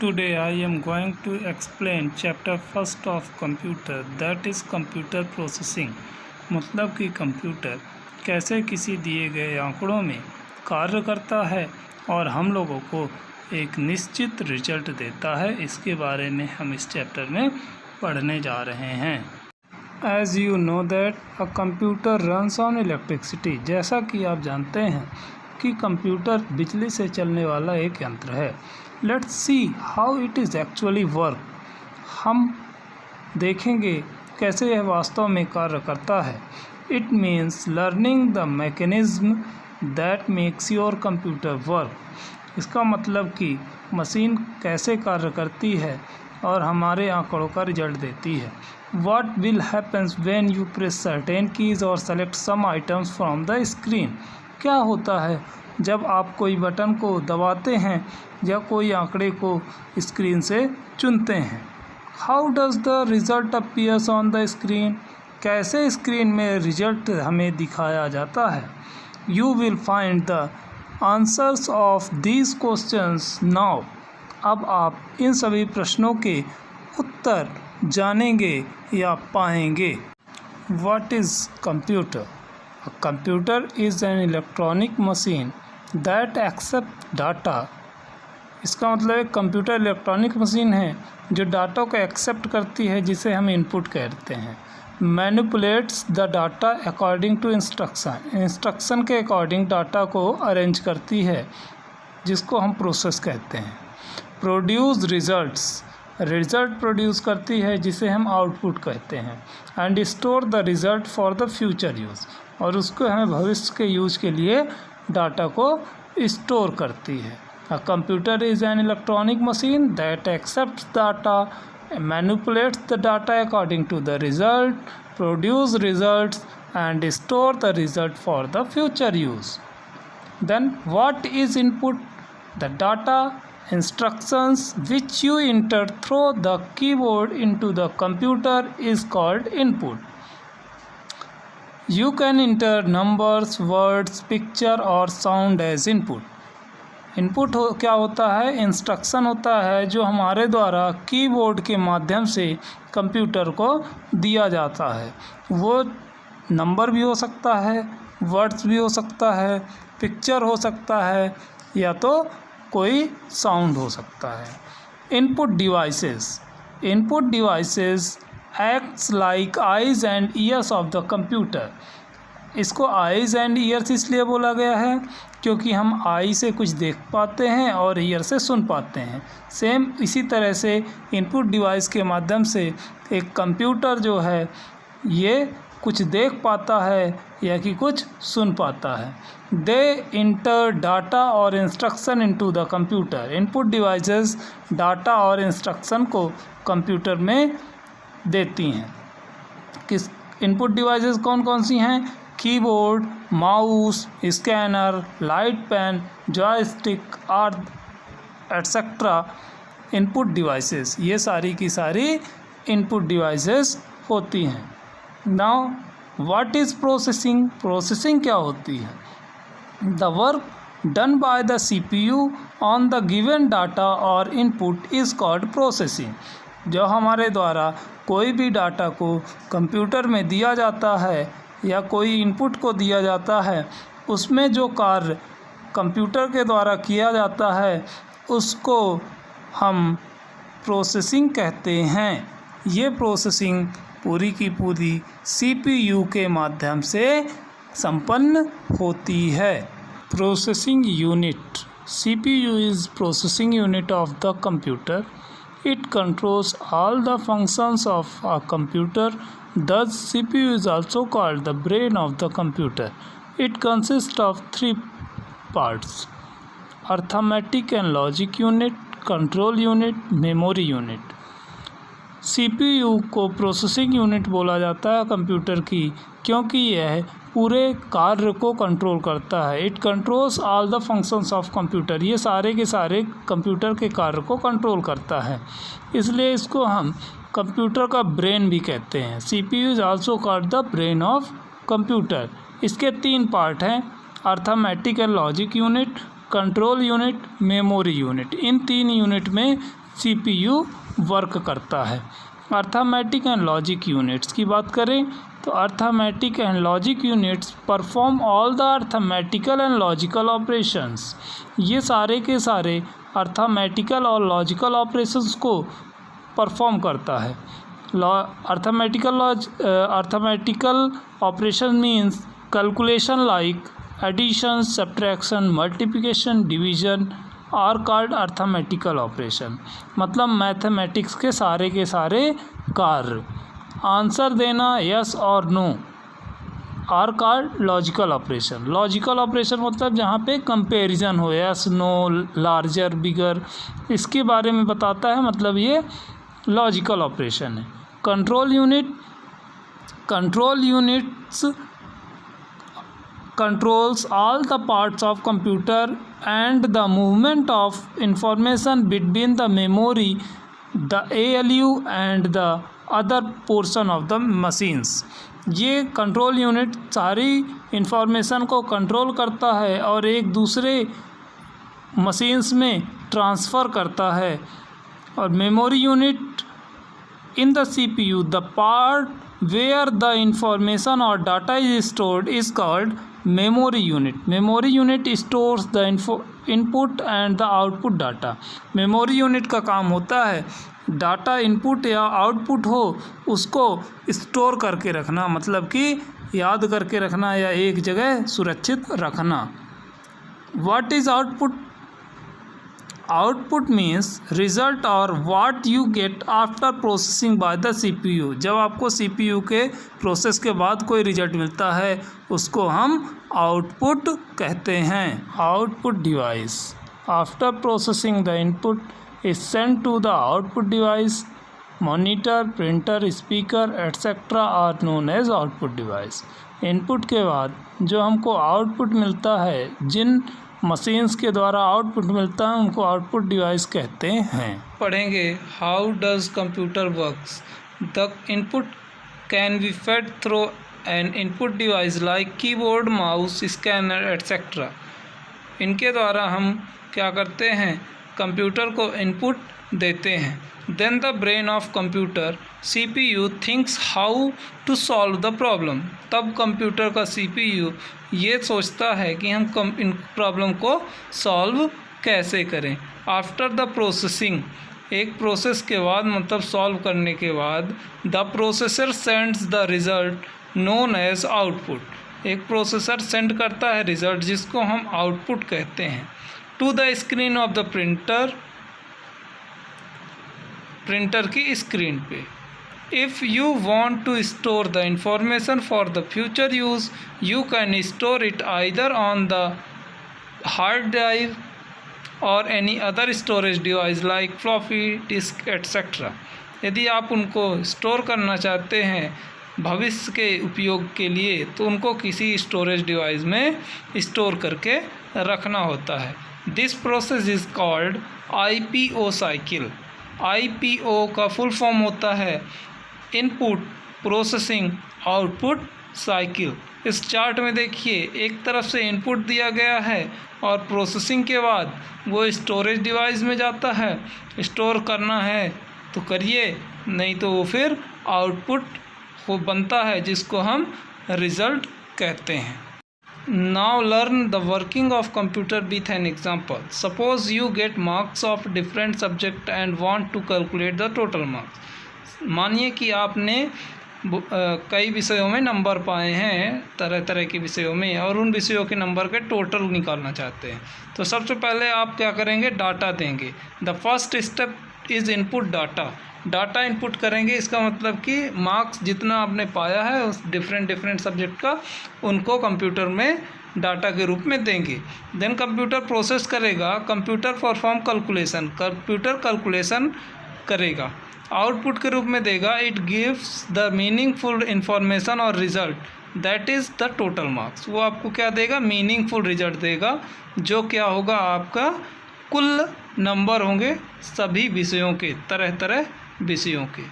Today I am going to explain chapter first of computer, that is computer processing। मतलब कि computer कैसे किसी दिए गए आंकड़ों में कार्य करता है और हम लोगों को एक निश्चित रिजल्ट देता है, इसके बारे में हम इस चैप्टर में पढ़ने जा रहे हैं। As you know that a computer runs on electricity, जैसा कि आप जानते हैं कि कंप्यूटर बिजली से चलने वाला एक यंत्र है। Let's see how it is actually work. हम देखेंगे कैसे यह वास्तव में कार्य करता है। It means learning the mechanism that makes your computer work. इसका मतलब कि मशीन कैसे कार्य करती है और हमारे आंकड़ों का रिजल्ट देती है। What will happens when you press certain keys or select some items from the screen? क्या होता है जब आप कोई बटन को दबाते हैं या कोई आंकड़े को स्क्रीन से चुनते हैं। How does the result appears on the screen? कैसे स्क्रीन में रिजल्ट हमें दिखाया जाता है। You will find the answers of these questions now. अब आप इन सभी प्रश्नों के उत्तर जानेंगे या पाएंगे। What is computer? A computer is an electronic machine that accepts data. इसका मतलब एक कंप्यूटर इलेक्ट्रॉनिक मशीन है जो डाटा को एक्सेप्ट करती है, जिसे हम इनपुट कहते हैं। Manipulates the data according to instruction के अकॉर्डिंग डाटा को अरेंज करती है, जिसको हम प्रोसेस कहते हैं। प्रोड्यूस रिजल्ट प्रोड्यूस करती है, जिसे हम आउटपुट कहते हैं। And store the result for the future use, और उसको हमें भविष्य के यूज के लिए डाटा को स्टोर करती है। A computer is an electronic machine that accepts data, manipulates the data according to the result, produce results and store the result for the future use. Then what is input? The data instructions which you enter through the keyboard into the computer is called input. You can enter numbers, words, picture or sound as input. Input क्या होता है? Instruction होता है जो हमारे द्वारा keyboard के माध्यम से कंप्यूटर को दिया जाता है। वो नंबर भी हो सकता है, वर्ड्स भी हो सकता है, पिक्चर हो सकता है, या तो कोई साउंड हो सकता है। Input devices acts like eyes and years of the computer. इसको आइज़ एंड ईयर्स इसलिए बोला गया है क्योंकि हम आई से कुछ देख पाते हैं और ईयर से सुन पाते हैं। सेम इसी तरह से इनपुट डिवाइस के माध्यम से एक कंप्यूटर जो है ये कुछ देख पाता है या कि कुछ सुन पाता है। दे इंटर डाटा और instruction into the computer. Input devices data और इंस्ट्रक्शन को कंप्यूटर में देती हैं। किस इनपुट डिवाइसेस कौन कौन सी हैं? Keyboard, mouse, scanner, light pen, joystick और एटसेट्रा इनपुट डिवाइसेस। ये सारी की सारी इनपुट डिवाइसेस होती हैं। Now what is processing? Processing क्या होती है? The work done by the CPU on the given data और इनपुट इज़ कॉल्ड प्रोसेसिंग। जो हमारे द्वारा कोई भी डाटा को कंप्यूटर में दिया जाता है या कोई इनपुट को दिया जाता है, उसमें जो कार्य कंप्यूटर के द्वारा किया जाता है उसको हम प्रोसेसिंग कहते हैं। ये प्रोसेसिंग पूरी की पूरी CPU के माध्यम से संपन्न होती है। Processing unit. CPU is processing unit of the computer. It controls all the functions of a computer. Thus, CPU is also called the brain of the computer. It consists of three parts: arithmetic and logic unit, control unit, memory unit. CPU को processing unit बोला जाता है computer की, क्योंकि यह पूरे कार्य को कंट्रोल करता है। It controls all the functions of computer. ये सारे के सारे कंप्यूटर के कार्य को कंट्रोल करता है, इसलिए इसको हम कंप्यूटर का ब्रेन भी कहते हैं। CPU is also called the brain of computer. इसके 3 पार्ट हैं: arithmetic and logic unit, control unit, memory unit. In 3 unit में CPU वर्क करता है। अर्थमेटिक एंड लॉजिक यूनिट्स की बात करें तो arithmetic and logic units perform all the arithmetical and logical operations. ये सारे के सारे अर्थमेटिकल और लॉजिकल ऑपरेशंस को परफॉर्म करता है। Arithmetical operation means calculation like addition, subtraction, multiplication, division are called arithmetical operation. मतलब मैथमेटिक्स के सारे कार्य, आंसर देना यस और no are called logical operation. Logical operation मतलब जहाँ पे कंपैरिजन हो, यस नो, लार्जर, बिगर, इसके बारे में बताता है, मतलब ये लॉजिकल ऑपरेशन है। Control units controls all the parts of computer and the movement of information between the memory, the ALU and the other portion of the machines। ये कंट्रोल यूनिट सारी इंफॉर्मेशन को कंट्रोल करता है और एक दूसरे machines में ट्रांसफ़र करता है। और memory unit in the CPU, the part where the information or data is stored is called memory unit। memory unit stores the input and the output data। memory unit का काम होता है data input या output हो उसको store करके रखना, मतलब कि याद करके रखना या एक जगह सुरक्षित रखना। What is output? Output means result और what you get after processing by the CPU। जब आपको CPU के प्रोसेस के बाद कोई रिजल्ट मिलता है उसको हम आउटपुट कहते हैं। Output device, after processing the input is sent to the output device. Monitor, printer, speaker etcetera are known as output device. Input के बाद जो हमको आउटपुट मिलता है, जिन मशीन्स के द्वारा आउटपुट मिलता है उनको आउटपुट डिवाइस कहते हैं। पढ़ेंगे how does computer works. The input can be fed through an input device like keyboard, mouse, scanner etcetera. इनके द्वारा हम क्या करते हैं, कंप्यूटर को इनपुट देते हैं। Then the brain of computer CPU thinks how to solve the problem. तब कंप्यूटर का CPU ये सोचता है कि हम इन प्रॉब्लम को सॉल्व कैसे करें। आफ्टर द प्रोसेसिंग, एक प्रोसेस के बाद मतलब सॉल्व करने के बाद, the processor sends the result known as output. एक प्रोसेसर सेंड करता है रिजल्ट जिसको हम आउटपुट कहते हैं, to the screen of the printer की स्क्रीन पे। If you want to store the information for the future use you can store it either on the hard drive और any other storage device like floppy disk etcetera. यदि आप उनको store करना चाहते हैं भविष्य के उपयोग के लिए तो उनको किसी स्टोरेज डिवाइस में स्टोर करके रखना होता है। This process is called IPO cycle. IPO का फुल फॉर्म होता है इनपुट प्रोसेसिंग आउटपुट साइकिल। इस चार्ट में देखिए एक तरफ से इनपुट दिया गया है और प्रोसेसिंग के बाद वो स्टोरेज डिवाइस में जाता है। स्टोर करना है तो करिए, नहीं तो वो फिर आउटपुट वो बनता है जिसको हम रिज़ल्ट कहते हैं। Now learn the working of computer with an example. Suppose you get marks of different subject and want to calculate the total marks. मानिए कि आपने कई विषयों में नंबर पाए हैं, तरह तरह के विषयों में, और उन विषयों के नंबर के टोटल निकालना चाहते हैं। तो सबसे पहले आप क्या करेंगे, डाटा देंगे। The first step is input data. Data input करेंगे, इसका मतलब कि मार्क्स जितना आपने पाया है उस डिफरेंट सब्जेक्ट का उनको कंप्यूटर में डाटा के रूप में देंगे। देन कंप्यूटर प्रोसेस करेगा, computer perform calculation, computer calculation करेगा, आउटपुट के रूप में देगा। It gives the meaningful information और result that is the total marks. वो आपको क्या देगा, मीनिंगफुल रिजल्ट देगा, जो क्या होगा आपका कुल नंबर होंगे सभी विषयों के, तरह तरह विषयों के।